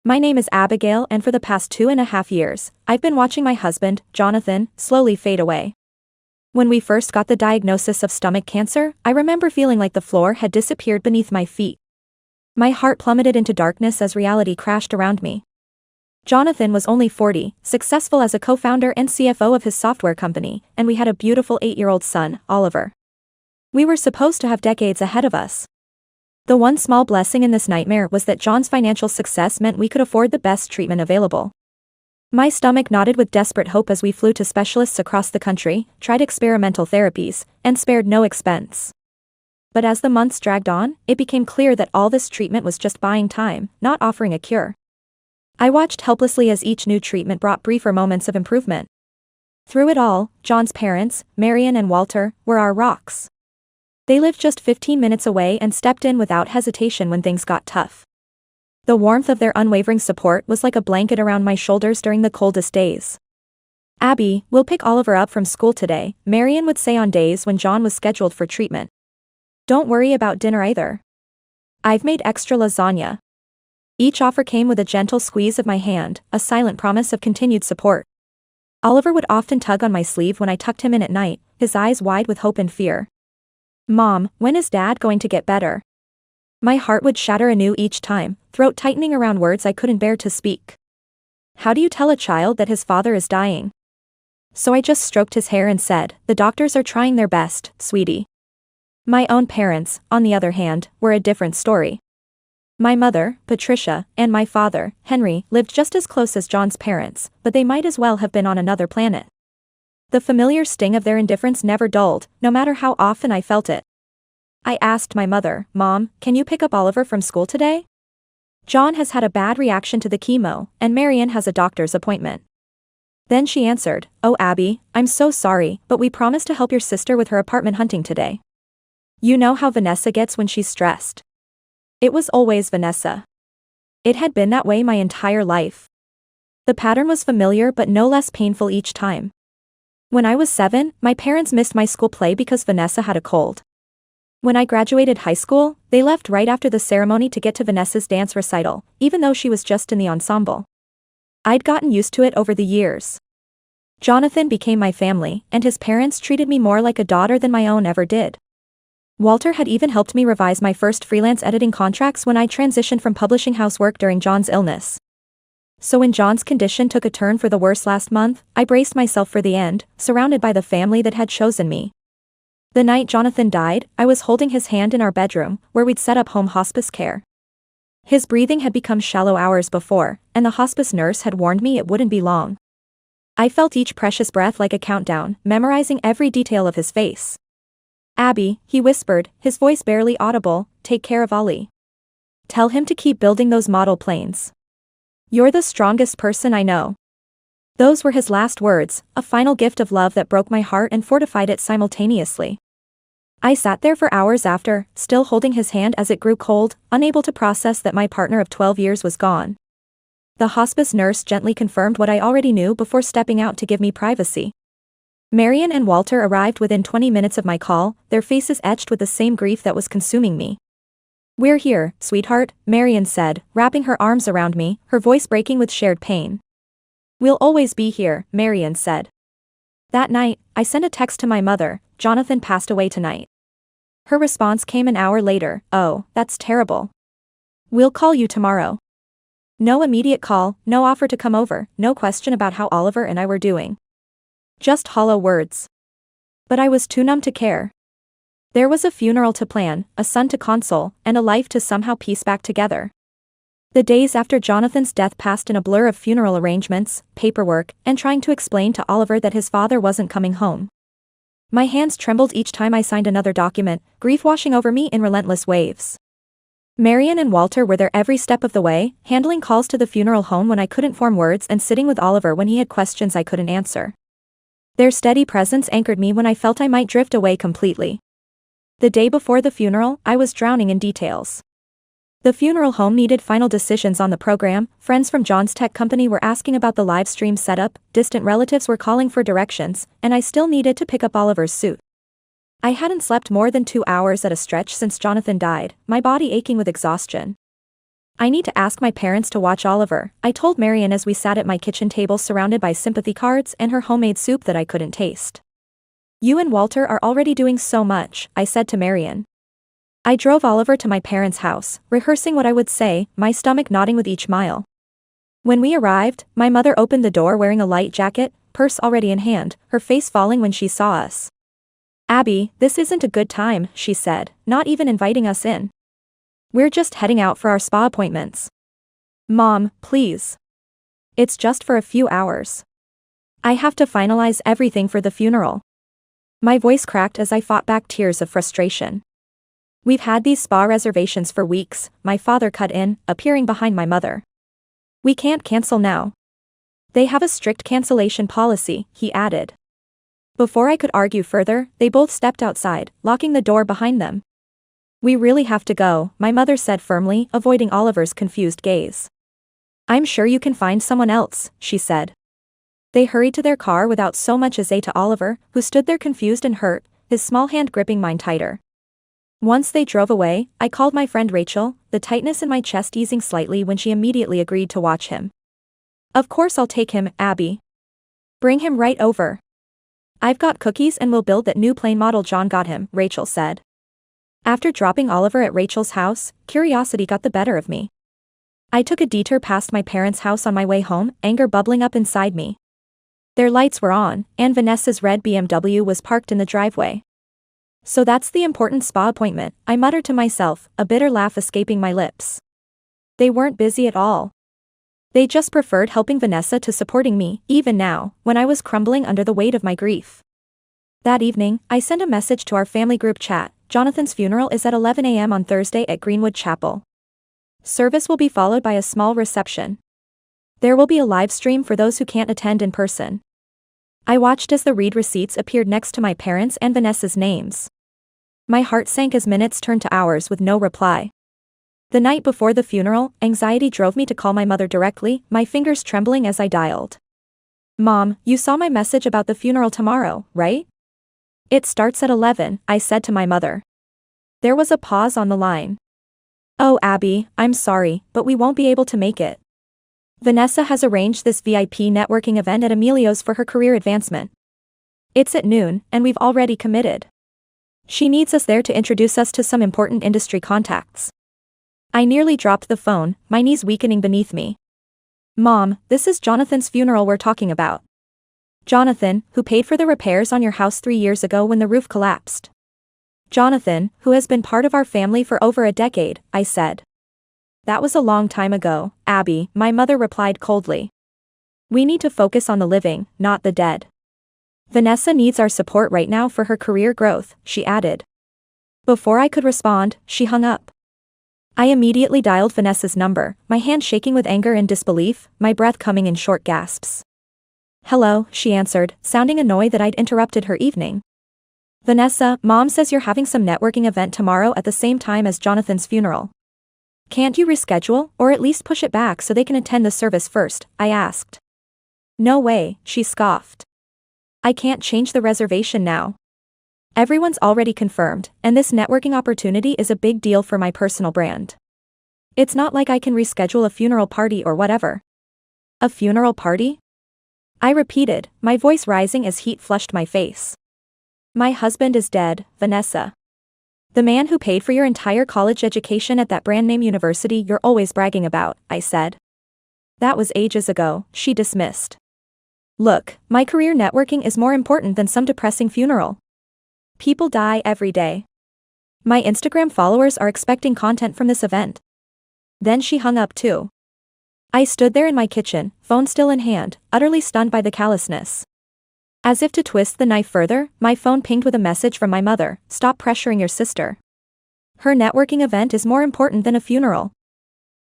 My name is Abigail, and for the past 2.5 years, I've been watching my husband, Jonathan, slowly fade away. When we first got the diagnosis of stomach cancer, I remember feeling like the floor had disappeared beneath my feet. My heart plummeted into darkness as reality crashed around me. Jonathan was only 40, successful as a co-founder and CFO of his software company, and we had a beautiful 8-year-old son, Oliver. We were supposed to have decades ahead of us. The one small blessing in this nightmare was that John's financial success meant we could afford the best treatment available. My stomach nodded with desperate hope as we flew to specialists across the country, tried experimental therapies, and spared no expense. But as the months dragged on, it became clear that all this treatment was just buying time, not offering a cure. I watched helplessly as each new treatment brought briefer moments of improvement. Through it all, John's parents, Marion and Walter, were our rocks. They lived just 15 minutes away and stepped in without hesitation when things got tough. The warmth of their unwavering support was like a blanket around my shoulders during the coldest days. "Abby, we'll pick Oliver up from school today," Marion would say on days when John was scheduled for treatment. "Don't worry about dinner either. I've made extra lasagna." Each offer came with a gentle squeeze of my hand, a silent promise of continued support. Oliver would often tug on my sleeve when I tucked him in at night, his eyes wide with hope and fear. "Mom, when is Dad going to get better?" My heart would shatter anew each time, throat tightening around words I couldn't bear to speak. How do you tell a child that his father is dying? So I just stroked his hair and said, "The doctors are trying their best, sweetie." My own parents, on the other hand, were a different story. My mother, Patricia, and my father, Henry, lived just as close as John's parents, but they might as well have been on another planet. The familiar sting of their indifference never dulled, no matter how often I felt it. I asked my mother, "Mom, can you pick up Oliver from school today? John has had a bad reaction to the chemo, and Marion has a doctor's appointment." Then she answered, "Oh Abby, I'm so sorry, but we promised to help your sister with her apartment hunting today. You know how Vanessa gets when she's stressed." It was always Vanessa. It had been that way my entire life. The pattern was familiar but no less painful each time. When I was 7, my parents missed my school play because Vanessa had a cold. When I graduated high school, they left right after the ceremony to get to Vanessa's dance recital, even though she was just in the ensemble. I'd gotten used to it over the years. Jonathan became my family, and his parents treated me more like a daughter than my own ever did. Walter had even helped me revise my first freelance editing contracts when I transitioned from publishing house work during John's illness. So when John's condition took a turn for the worse last month, I braced myself for the end, surrounded by the family that had chosen me. The night Jonathan died, I was holding his hand in our bedroom, where we'd set up home hospice care. His breathing had become shallow hours before, and the hospice nurse had warned me it wouldn't be long. I felt each precious breath like a countdown, memorizing every detail of his face. "Abby," he whispered, his voice barely audible, "take care of Ollie. Tell him to keep building those model planes. You're the strongest person I know." Those were his last words, a final gift of love that broke my heart and fortified it simultaneously. I sat there for hours after, still holding his hand as it grew cold, unable to process that my partner of 12 years was gone. The hospice nurse gently confirmed what I already knew before stepping out to give me privacy. Marion and Walter arrived within 20 minutes of my call, their faces etched with the same grief that was consuming me. "We're here, sweetheart," Marion said, wrapping her arms around me, her voice breaking with shared pain. "We'll always be here," Marion said. That night, I sent a text to my mother, "Jonathan passed away tonight." Her response came an hour later, "Oh, that's terrible. We'll call you tomorrow." No immediate call, no offer to come over, no question about how Oliver and I were doing. Just hollow words. But I was too numb to care. There was a funeral to plan, a son to console, and a life to somehow piece back together. The days after Jonathan's death passed in a blur of funeral arrangements, paperwork, and trying to explain to Oliver that his father wasn't coming home. My hands trembled each time I signed another document, grief washing over me in relentless waves. Marion and Walter were there every step of the way, handling calls to the funeral home when I couldn't form words and sitting with Oliver when he had questions I couldn't answer. Their steady presence anchored me when I felt I might drift away completely. The day before the funeral, I was drowning in details. The funeral home needed final decisions on the program, friends from John's tech company were asking about the live stream setup, distant relatives were calling for directions, and I still needed to pick up Oliver's suit. I hadn't slept more than 2 hours at a stretch since Jonathan died, my body aching with exhaustion. I need to ask my parents to watch Oliver, I told Marian as we sat at my kitchen table surrounded by sympathy cards and her homemade soup that I couldn't taste. You and Walter are already doing so much, I said to Marian. I drove Oliver to my parents' house, rehearsing what I would say, my stomach nodding with each mile. When we arrived, my mother opened the door wearing a light jacket, purse already in hand, her face falling when she saw us. Abby, this isn't a good time, she said, not even inviting us in. We're just heading out for our spa appointments. Mom, please. It's just for a few hours. I have to finalize everything for the funeral. My voice cracked as I fought back tears of frustration. We've had these spa reservations for weeks, my father cut in, appearing behind my mother. We can't cancel now. They have a strict cancellation policy, he added. Before I could argue further, they both stepped outside, locking the door behind them. We really have to go, my mother said firmly, avoiding Oliver's confused gaze. I'm sure you can find someone else, she said. They hurried to their car without so much as a to Oliver, who stood there confused and hurt, his small hand gripping mine tighter. Once they drove away, I called my friend Rachel, the tightness in my chest easing slightly when she immediately agreed to watch him. Of course I'll take him, Abby. Bring him right over. I've got cookies and we'll build that new plane model John got him, Rachel said. After dropping Oliver at Rachel's house, curiosity got the better of me. I took a detour past my parents' house on my way home, anger bubbling up inside me. Their lights were on, and Vanessa's red BMW was parked in the driveway. So that's the important spa appointment, I muttered to myself, a bitter laugh escaping my lips. They weren't busy at all. They just preferred helping Vanessa to supporting me, even now, when I was crumbling under the weight of my grief. That evening, I sent a message to our family group chat. Jonathan's funeral is at 11 a.m. on Thursday at Greenwood Chapel. Service will be followed by a small reception. There will be a live stream for those who can't attend in person. I watched as the read receipts appeared next to my parents' and Vanessa's names. My heart sank as minutes turned to hours with no reply. The night before the funeral, anxiety drove me to call my mother directly, my fingers trembling as I dialed. Mom, you saw my message about the funeral tomorrow, right? It starts at 11, I said to my mother. There was a pause on the line. Oh Abby, I'm sorry, but we won't be able to make it. Vanessa has arranged this VIP networking event at Emilio's for her career advancement. It's at noon, and we've already committed. She needs us there to introduce us to some important industry contacts. I nearly dropped the phone, my knees weakening beneath me. Mom, this is Jonathan's funeral we're talking about. Jonathan, who paid for the repairs on your house 3 years ago when the roof collapsed. Jonathan, who has been part of our family for over a decade, I said. That was a long time ago, Abby, my mother replied coldly. We need to focus on the living, not the dead. Vanessa needs our support right now for her career growth, she added. Before I could respond, she hung up. I immediately dialed Vanessa's number, my hand shaking with anger and disbelief, my breath coming in short gasps. Hello, she answered, sounding annoyed that I'd interrupted her evening. Vanessa, Mom says you're having some networking event tomorrow at the same time as Jonathan's funeral. Can't you reschedule, or at least push it back so they can attend the service first, I asked. No way, she scoffed. I can't change the reservation now. Everyone's already confirmed, and this networking opportunity is a big deal for my personal brand. It's not like I can reschedule a funeral party or whatever. A funeral party? I repeated, my voice rising as heat flushed my face. My husband is dead, Vanessa. The man who paid for your entire college education at that brand-name university you're always bragging about, I said. That was ages ago, she dismissed. Look, my career networking is more important than some depressing funeral. People die every day. My Instagram followers are expecting content from this event. Then she hung up too. I stood there in my kitchen, phone still in hand, utterly stunned by the callousness. As if to twist the knife further, my phone pinged with a message from my mother, stop pressuring your sister. Her networking event is more important than a funeral.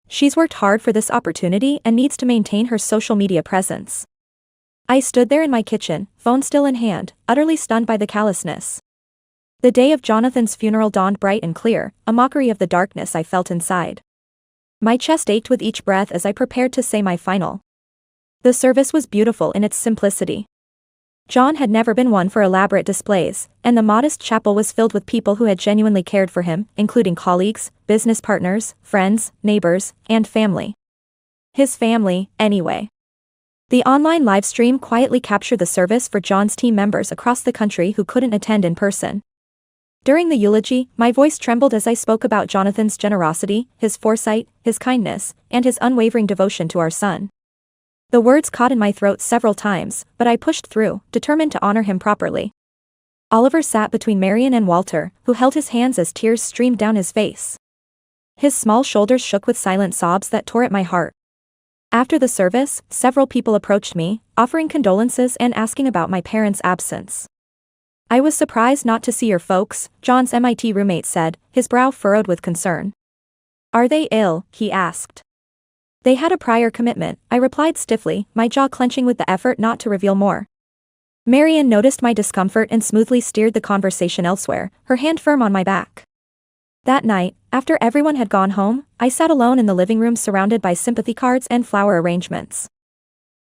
She's worked hard for this opportunity and needs to maintain her social media presence. I stood there in my kitchen, phone still in hand, utterly stunned by the callousness. The day of Jonathan's funeral dawned bright and clear, a mockery of the darkness I felt inside. My chest ached with each breath as I prepared to say my final. The service was beautiful in its simplicity. John had never been one for elaborate displays, and the modest chapel was filled with people who had genuinely cared for him, including colleagues, business partners, friends, neighbors, and family. His family, anyway. The online livestream quietly captured the service for John's team members across the country who couldn't attend in person. During the eulogy, my voice trembled as I spoke about Jonathan's generosity, his foresight, his kindness, and his unwavering devotion to our son. The words caught in my throat several times, but I pushed through, determined to honor him properly. Oliver sat between Marian and Walter, who held his hands as tears streamed down his face. His small shoulders shook with silent sobs that tore at my heart. After the service, several people approached me, offering condolences and asking about my parents' absence. "I was surprised not to see your folks," John's MIT roommate said, his brow furrowed with concern. "Are they ill?" he asked. "They had a prior commitment," I replied stiffly, my jaw clenching with the effort not to reveal more. Marian noticed my discomfort and smoothly steered the conversation elsewhere, her hand firm on my back. That night, after everyone had gone home, I sat alone in the living room surrounded by sympathy cards and flower arrangements.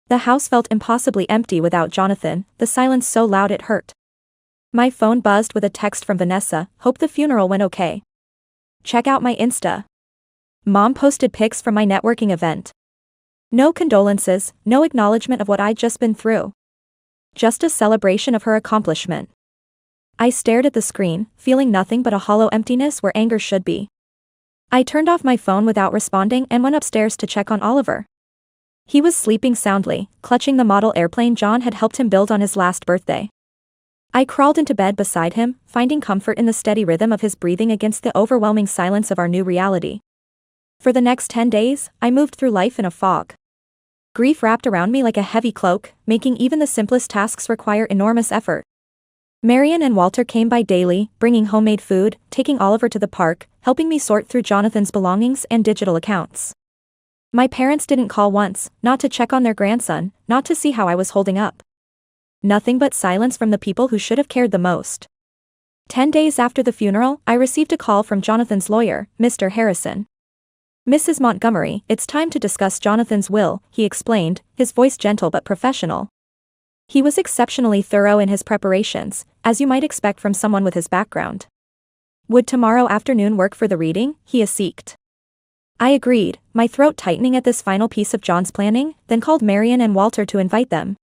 The house felt impossibly empty without Jonathan, the silence so loud it hurt. My phone buzzed with a text from Vanessa, "Hope the funeral went okay. Check out my Insta." Mom posted pics from my networking event. No condolences, no acknowledgement of what I'd just been through. Just a celebration of her accomplishment. I stared at the screen, feeling nothing but a hollow emptiness where anger should be. I turned off my phone without responding and went upstairs to check on Oliver. He was sleeping soundly, clutching the model airplane John had helped him build on his last birthday. I crawled into bed beside him, finding comfort in the steady rhythm of his breathing against the overwhelming silence of our new reality. For the next 10 days, I moved through life in a fog. Grief wrapped around me like a heavy cloak, making even the simplest tasks require enormous effort. Marian and Walter came by daily, bringing homemade food, taking Oliver to the park, helping me sort through Jonathan's belongings and digital accounts. My parents didn't call once, not to check on their grandson, not to see how I was holding up. Nothing but silence from the people who should have cared the most. 10 days after the funeral, I received a call from Jonathan's lawyer, Mr. Harrison. "Mrs. Montgomery, it's time to discuss Jonathan's will," he explained, his voice gentle but professional. He was exceptionally thorough in his preparations, as you might expect from someone with his background. "Would tomorrow afternoon work for the reading?" he asked. I agreed, my throat tightening at this final piece of John's planning, then called Marian and Walter to invite them.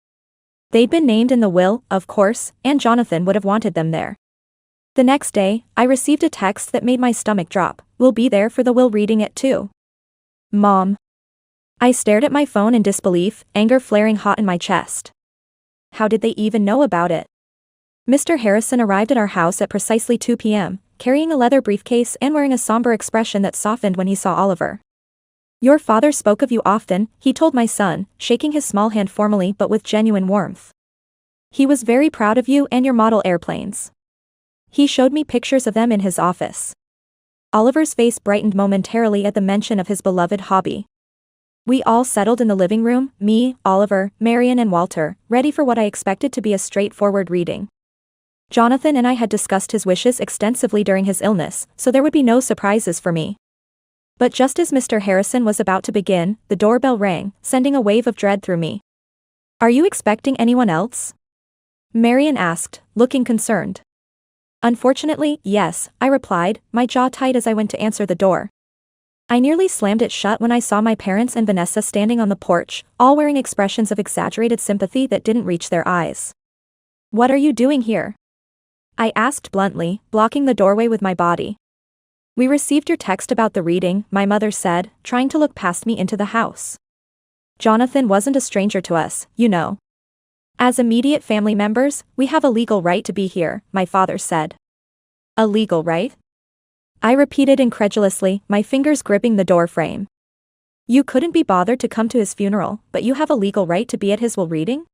They'd been named in the will, of course, and Jonathan would have wanted them there. The next day, I received a text that made my stomach drop. "We'll be there for the will reading at 2. Mom." I stared at my phone in disbelief, anger flaring hot in my chest. How did they even know about it? Mr. Harrison arrived at our house at precisely 2 p.m., carrying a leather briefcase and wearing a somber expression that softened when he saw Oliver. "Your father spoke of you often," he told my son, shaking his small hand formally but with genuine warmth. "He was very proud of you and your model airplanes. He showed me pictures of them in his office." Oliver's face brightened momentarily at the mention of his beloved hobby. We all settled in the living room, me, Oliver, Marian and Walter, ready for what I expected to be a straightforward reading. Jonathan and I had discussed his wishes extensively during his illness, so there would be no surprises for me. But just as Mr. Harrison was about to begin, the doorbell rang, sending a wave of dread through me. "Are you expecting anyone else?" Marian asked, looking concerned. "Unfortunately, yes," I replied, my jaw tight as I went to answer the door. I nearly slammed it shut when I saw my parents and Vanessa standing on the porch, all wearing expressions of exaggerated sympathy that didn't reach their eyes. "What are you doing here?" I asked bluntly, blocking the doorway with my body. "We received your text about the reading," my mother said, trying to look past me into the house. "Jonathan wasn't a stranger to us, you know. As immediate family members, we have a legal right to be here," my father said. "A legal right?" I repeated incredulously, my fingers gripping the door frame. "You couldn't be bothered to come to his funeral, but you have a legal right to be at his will reading?"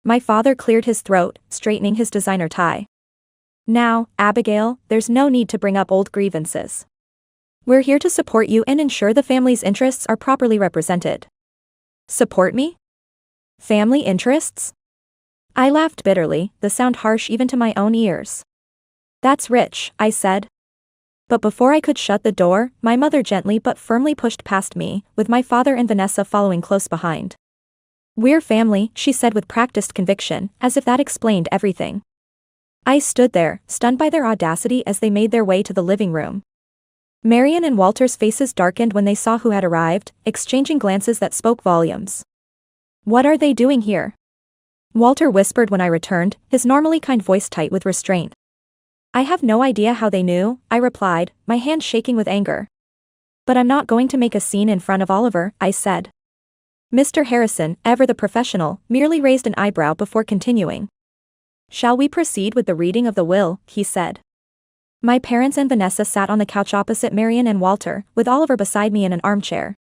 My father cleared his throat, straightening his designer tie. "Now, Abigail, there's no need to bring up old grievances. We're here to support you and ensure the family's interests are properly represented." "Support me? Family interests?" I laughed bitterly, the sound harsh even to my own ears. "That's rich," I said. But before I could shut the door, my mother gently but firmly pushed past me, with my father and Vanessa following close behind. "We're family," she said with practiced conviction, as if that explained everything. I stood there, stunned by their audacity as they made their way to the living room. Marian and Walter's faces darkened when they saw who had arrived, exchanging glances that spoke volumes. "What are they doing here?" Walter whispered when I returned, his normally kind voice tight with restraint. "I have no idea how they knew," I replied, my hand shaking with anger. "But I'm not going to make a scene in front of Oliver," I said. Mr. Harrison, ever the professional, merely raised an eyebrow before continuing. "Shall we proceed with the reading of the will?" he said. My parents and Vanessa sat on the couch opposite Marian and Walter, with Oliver beside me in an armchair.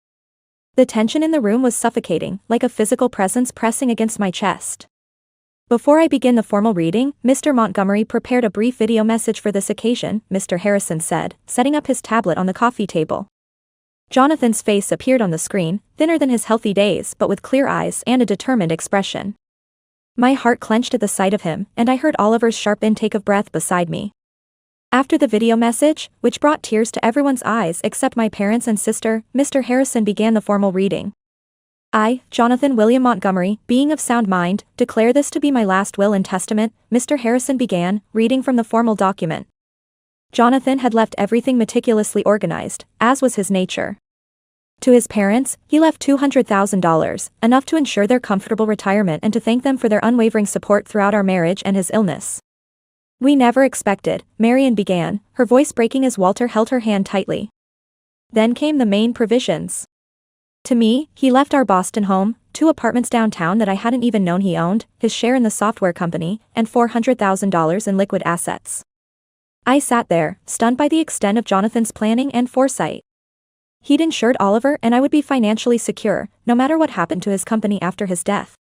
The tension in the room was suffocating, like a physical presence pressing against my chest. "Before I begin the formal reading, Mr. Montgomery prepared a brief video message for this occasion," Mr. Harrison said, setting up his tablet on the coffee table. Jonathan's face appeared on the screen, thinner than his healthy days but with clear eyes and a determined expression. My heart clenched at the sight of him, and I heard Oliver's sharp intake of breath beside me. After the video message, which brought tears to everyone's eyes except my parents and sister, Mr. Harrison began the formal reading. "I, Jonathan William Montgomery, being of sound mind, declare this to be my last will and testament," Mr. Harrison began, reading from the formal document. Jonathan had left everything meticulously organized, as was his nature. To his parents, he left $200,000, enough to ensure their comfortable retirement and to thank them for their unwavering support throughout our marriage and his illness. "We never expected," Marian began, her voice breaking as Walter held her hand tightly. Then came the main provisions. To me, he left our Boston home, 2 apartments downtown that I hadn't even known he owned, his share in the software company, and $400,000 in liquid assets. I sat there, stunned by the extent of Jonathan's planning and foresight. He'd insured Oliver and I would be financially secure, no matter what happened to his company after his death.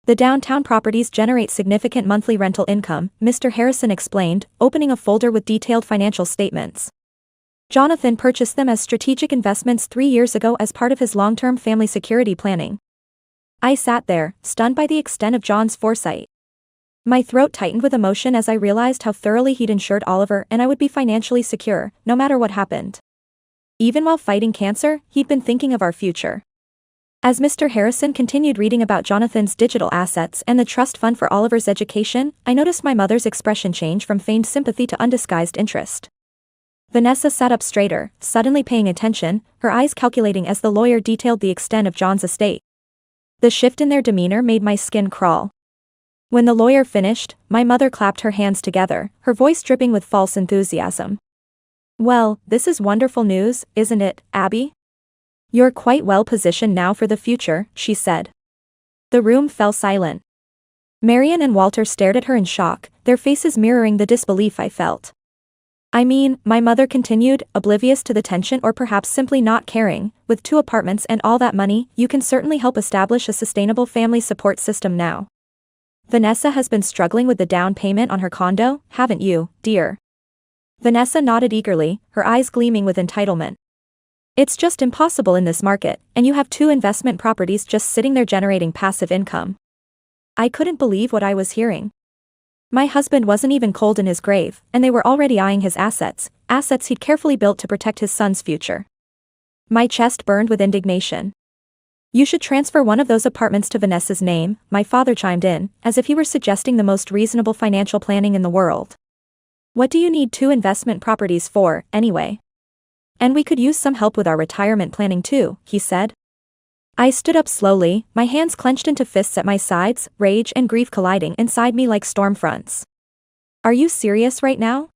"The downtown properties generate significant monthly rental income," Mr. Harrison explained, opening a folder with detailed financial statements. "Jonathan purchased them as strategic investments 3 years ago as part of his long-term family security planning." I sat there, stunned by the extent of John's foresight. My throat tightened with emotion as I realized how thoroughly he'd insured Oliver and I would be financially secure, no matter what happened. Even while fighting cancer, he'd been thinking of our future. As Mr. Harrison continued reading about Jonathan's digital assets and the trust fund for Oliver's education, I noticed my mother's expression change from feigned sympathy to undisguised interest. Vanessa sat up straighter, suddenly paying attention, her eyes calculating as the lawyer detailed the extent of John's estate. The shift in their demeanor made my skin crawl. When the lawyer finished, my mother clapped her hands together, her voice dripping with false enthusiasm. "Well, this is wonderful news, isn't it, Abby? You're quite well positioned now for the future," she said. The room fell silent. Marian and Walter stared at her in shock, their faces mirroring the disbelief I felt. "I mean," my mother continued, oblivious to the tension or perhaps simply not caring, "with 2 apartments and all that money, you can certainly help establish a sustainable family support system now. Vanessa has been struggling with the down payment on her condo, haven't you, dear?" Vanessa nodded eagerly, her eyes gleaming with entitlement. "It's just impossible in this market, and you have 2 investment properties just sitting there generating passive income." I couldn't believe what I was hearing. My husband wasn't even cold in his grave, and they were already eyeing his assets he'd carefully built to protect his son's future. My chest burned with indignation. "You should transfer one of those apartments to Vanessa's name," my father chimed in, as if he were suggesting the most reasonable financial planning in the world. "What do you need 2 investment properties for, anyway? And we could use some help with our retirement planning too," he said. I stood up slowly, my hands clenched into fists at my sides, rage and grief colliding inside me like storm fronts. "Are you serious right now?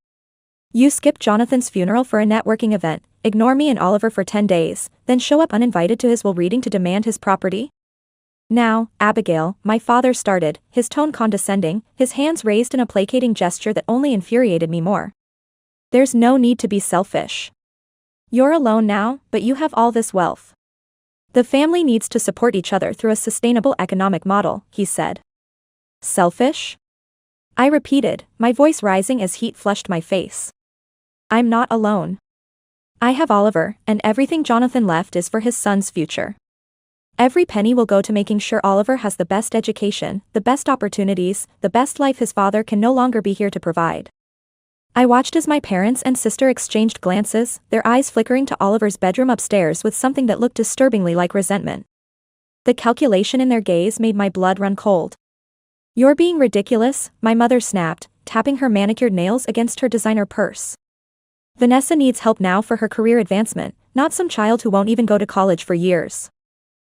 You skip Jonathan's funeral for a networking event, ignore me and Oliver for 10 days, then show up uninvited to his will reading to demand his property? Now, Abigail," my father started, his tone condescending, his hands raised in a placating gesture that only infuriated me more. "There's no need to be selfish. You're alone now, but you have all this wealth. The family needs to support each other through a sustainable economic model," he said. "Selfish?" I repeated, my voice rising as heat flushed my face. "I'm not alone. I have Oliver, and everything Jonathan left is for his son's future. Every penny will go to making sure Oliver has the best education, the best opportunities, the best life his father can no longer be here to provide." I watched as my parents and sister exchanged glances, their eyes flickering to Oliver's bedroom upstairs with something that looked disturbingly like resentment. The calculation in their gaze made my blood run cold. "You're being ridiculous," my mother snapped, tapping her manicured nails against her designer purse. "Vanessa needs help now for her career advancement, not some child who won't even go to college for years.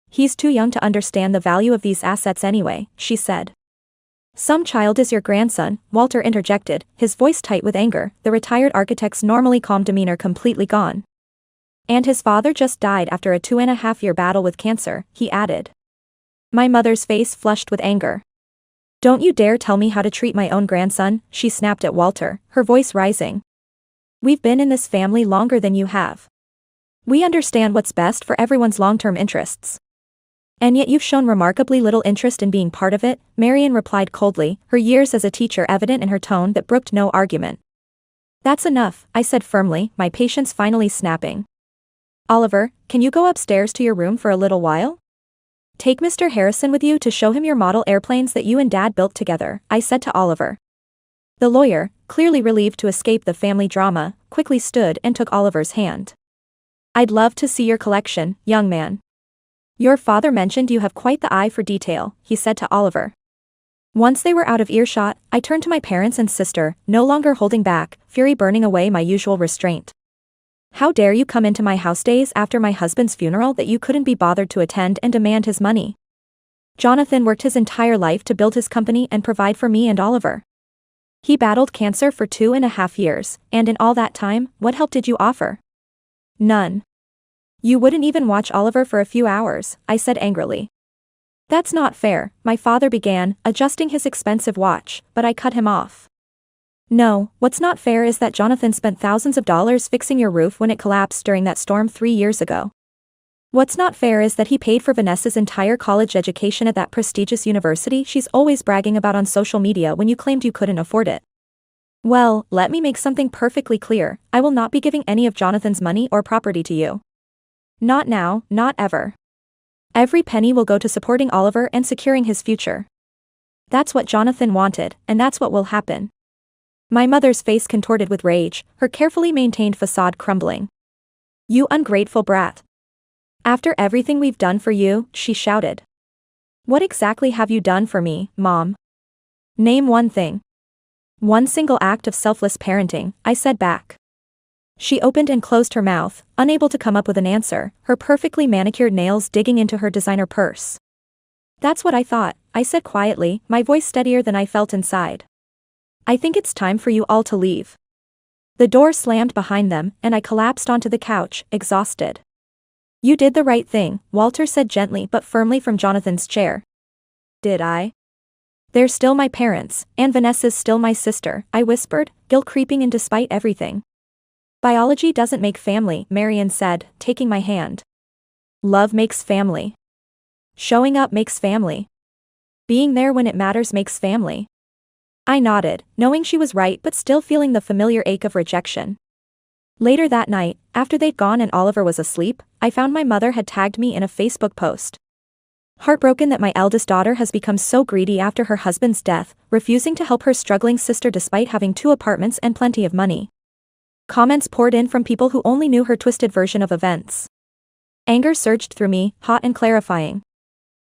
He's too young to understand the value of these assets anyway," she said. "Some child is your grandson," Walter interjected, his voice tight with anger, the retired architect's normally calm demeanor completely gone. "And his father just died after a 2.5-year battle with cancer," he added. My mother's face flushed with anger. "Don't you dare tell me how to treat my own grandson," she snapped at Walter, her voice rising. "We've been in this family longer than you have. We understand what's best for everyone's long-term interests. And yet you've shown remarkably little interest in being part of it," Marion replied coldly, her years as a teacher evident in her tone that brooked no argument. "That's enough," I said firmly, my patience finally snapping. "Oliver, can you go upstairs to your room for a little while? Take Mr. Harrison with you to show him your model airplanes that you and Dad built together," I said to Oliver. The lawyer, clearly relieved to escape the family drama, quickly stood and took Oliver's hand. "I'd love to see your collection, young man. Your father mentioned you have quite the eye for detail," he said to Oliver. Once they were out of earshot, I turned to my parents and sister, no longer holding back, fury burning away my usual restraint. "How dare you come into my house days after my husband's funeral that you couldn't be bothered to attend and demand his money? Jonathan worked his entire life to build his company and provide for me and Oliver. He battled cancer for 2.5 years, and in all that time, what help did you offer? None. You wouldn't even watch Oliver for a few hours," I said angrily. "That's not fair," my father began, adjusting his expensive watch, but I cut him off. "No, what's not fair is that Jonathan spent thousands of dollars fixing your roof when it collapsed during that storm 3 years ago. What's not fair is that he paid for Vanessa's entire college education at that prestigious university she's always bragging about on social media when you claimed you couldn't afford it. Well, let me make something perfectly clear, I will not be giving any of Jonathan's money or property to you. Not now, not ever. Every penny will go to supporting Oliver and securing his future. That's what Jonathan wanted, and that's what will happen." My mother's face contorted with rage, her carefully maintained facade crumbling. "You ungrateful brat. After everything we've done for you," she shouted. "What exactly have you done for me, Mom? Name one thing." "One single act of selfless parenting," I said back. She opened and closed her mouth, unable to come up with an answer, her perfectly manicured nails digging into her designer purse. "That's what I thought," I said quietly, my voice steadier than I felt inside. "I think it's time for you all to leave." The door slammed behind them, and I collapsed onto the couch, exhausted. "You did the right thing," Walter said gently but firmly from Jonathan's chair. "Did I? They're still my parents, and Vanessa's still my sister," I whispered, guilt creeping in despite everything. "Biology doesn't make family," Marion said, taking my hand. "Love makes family. Showing up makes family. Being there when it matters makes family." I nodded, knowing she was right but still feeling the familiar ache of rejection. Later that night, after they'd gone and Oliver was asleep, I found my mother had tagged me in a Facebook post. "Heartbroken that my eldest daughter has become so greedy after her husband's death, refusing to help her struggling sister despite having 2 apartments and plenty of money." Comments poured in from people who only knew her twisted version of events. Anger surged through me, hot and clarifying.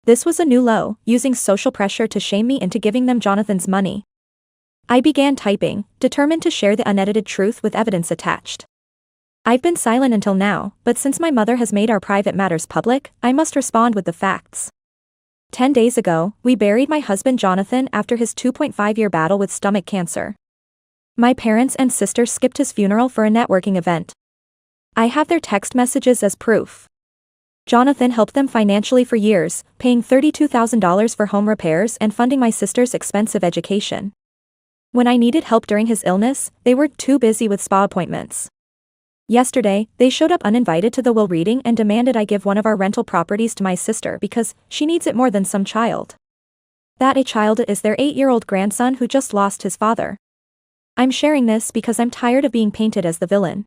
This was a new low, using social pressure to shame me into giving them Jonathan's money. I began typing, determined to share the unedited truth with evidence attached. "I've been silent until now, but since my mother has made our private matters public, I must respond with the facts. 10 days ago, we buried my husband Jonathan after his 2.5-year battle with stomach cancer. My parents and sister skipped his funeral for a networking event. I have their text messages as proof. Jonathan helped them financially for years, paying $32,000 for home repairs and funding my sister's expensive education. When I needed help during his illness, they were too busy with spa appointments. Yesterday, they showed up uninvited to the will reading and demanded I give one of our rental properties to my sister because she needs it more than some child. That a child is their 8-year-old grandson who just lost his father. I'm sharing this because I'm tired of being painted as the villain.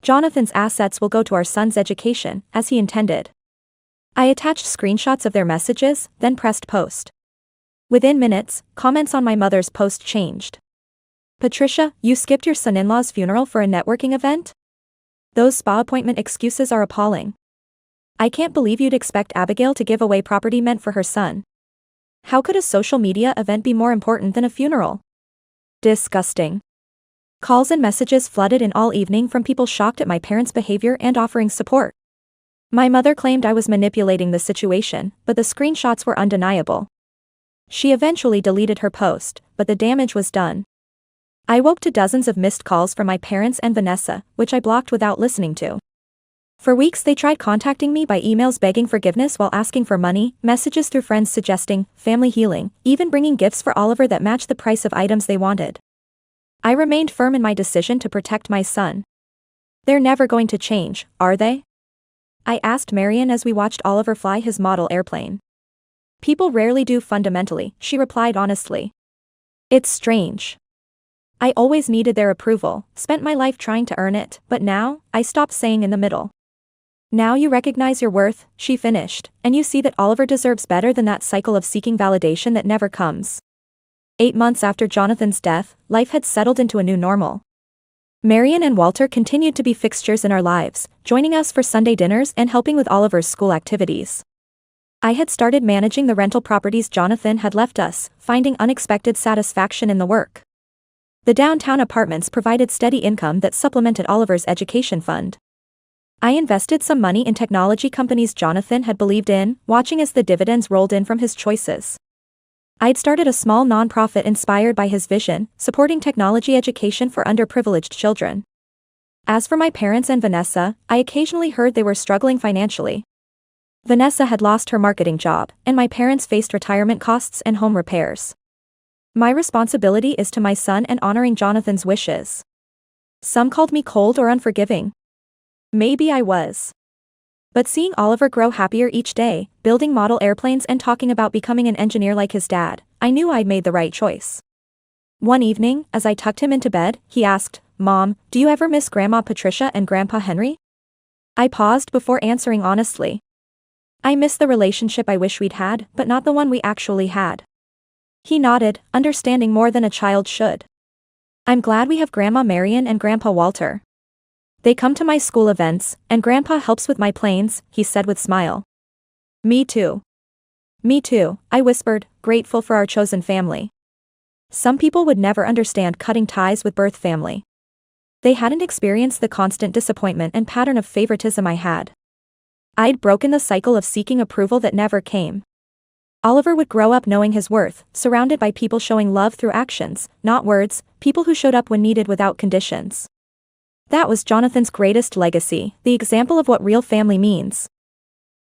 Jonathan's assets will go to our son's education, as he intended." I attached screenshots of their messages, then pressed post. Within minutes, comments on my mother's post changed. "Patricia, you skipped your son-in-law's funeral for a networking event? Those spa appointment excuses are appalling. I can't believe you'd expect Abigail to give away property meant for her son. How could a social media event be more important than a funeral? Disgusting. Calls and messages flooded in all evening from people shocked at my parents' behavior and offering support. My mother claimed I was manipulating the situation, but the screenshots were undeniable. She eventually deleted her post, but the damage was done. I woke to dozens of missed calls from my parents and Vanessa, which I blocked without listening to. For weeks they tried contacting me by emails begging forgiveness while asking for money, messages through friends suggesting family healing, even bringing gifts for Oliver that matched the price of items they wanted. I remained firm in my decision to protect my son. They're never going to change, are they? I asked Marian as we watched Oliver fly his model airplane. People rarely do fundamentally, she replied honestly. It's strange. I always needed their approval, spent my life trying to earn it, but now, I stopped saying in the middle. Now you recognize your worth, she finished, and you see that Oliver deserves better than that cycle of seeking validation that never comes. 8 months after Jonathan's death, life had settled into a new normal. Marian and Walter continued to be fixtures in our lives, joining us for Sunday dinners and helping with Oliver's school activities. I had started managing the rental properties Jonathan had left us, finding unexpected satisfaction in the work. The downtown apartments provided steady income that supplemented Oliver's education fund. I invested some money in technology companies Jonathan had believed in, watching as the dividends rolled in from his choices. I'd started a small nonprofit inspired by his vision, supporting technology education for underprivileged children. As for my parents and Vanessa, I occasionally heard they were struggling financially. Vanessa had lost her marketing job, and my parents faced retirement costs and home repairs. My responsibility is to my son and honoring Jonathan's wishes. Some called me cold or unforgiving. Maybe I was. But seeing Oliver grow happier each day, building model airplanes and talking about becoming an engineer like his dad, I knew I'd made the right choice. One evening, as I tucked him into bed, he asked, "Mom, do you ever miss Grandma Patricia and Grandpa Henry?" I paused before answering honestly. I miss the relationship I wish we'd had, but not the one we actually had. He nodded, understanding more than a child should. I'm glad we have Grandma Marian and Grandpa Walter. They come to my school events, and Grandpa helps with my planes, he said with smile. Me too. Me too, I whispered, grateful for our chosen family. Some people would never understand cutting ties with birth family. They hadn't experienced the constant disappointment and pattern of favoritism I had. I'd broken the cycle of seeking approval that never came. Oliver would grow up knowing his worth, surrounded by people showing love through actions, not words, people who showed up when needed without conditions. That was Jonathan's greatest legacy, the example of what real family means.